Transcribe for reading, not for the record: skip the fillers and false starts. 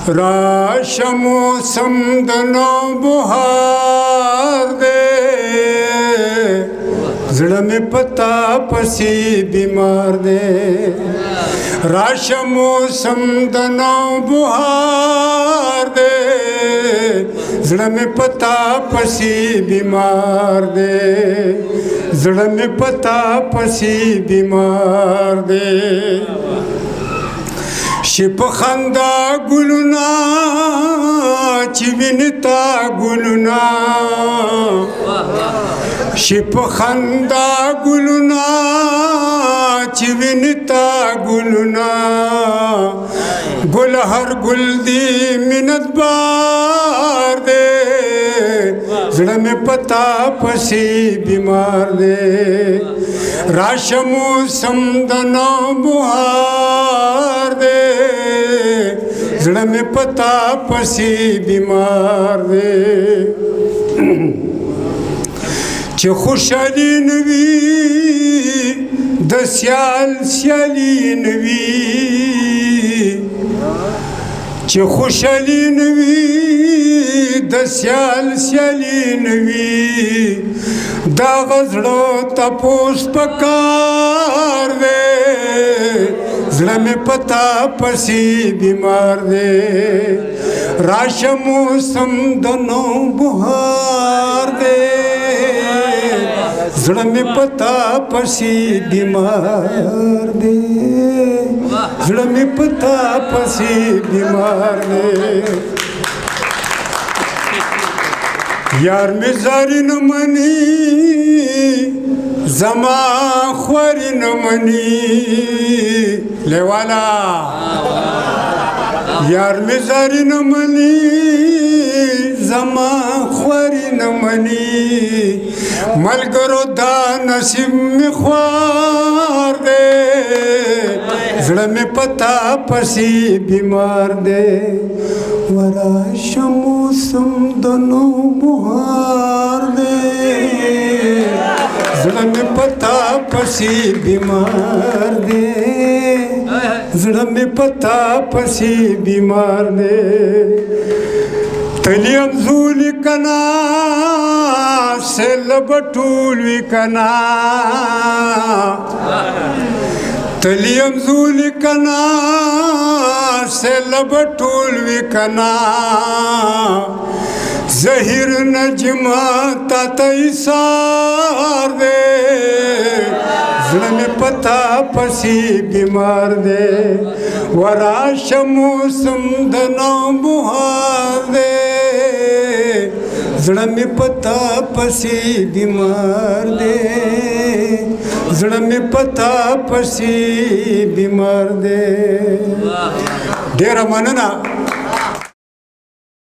راشه موسم د نوبهار دی زړه مې پتا پسې بیمار دی راشه موسم د نوبهار دی زړه مې پتا پسې بیمار دی زړه مې پتا پسې بیمار دی شي په خندا ګلونه چې وینې تا ګلونه شي په خندا ګلونه چې وینې تا ګلونه ګل هر ګل دی منت بار دی زړه مې پتا پسې بیمار دی راشه موسم د نوبهار دی زړه مې پتا پسې بیمار دی چې خوشحالي نه وي د سیال سیالي نه وي چې خوشحالي نه وي د سیال سیالي نه وي دا غزړه تپوس پکار دی زړه مې پتا پسې بیمار دی راشه موسم د نوبهار دی زړه مې پتا پسې بیمار دی زړه مې پتا پسې بیمار دی یار مې زاري نه مني زما خوري نه مني لیوالا یار مې زاري نه مني زما خوري نه مني ملګرو دا نصیب مې خوار دی زړه مې پتا پسې بیمار دی وراشه موسم د نوبهار دی زړه مې پتا پسې بیمار دی زړه مې پتا پسې بیمار دی تلیم زولی کنا سیل بطول وی کنا تلیم زولی کنا سیل بطول وی کنا زہیر نجمہ تا تیسار دے زړه مې پتا پسې بیمار دی وراشه موسم د نوبهار دی زړه مې پتا پسې بیمار دی زړه مې پتا پسې بیمار دی ډېره مننه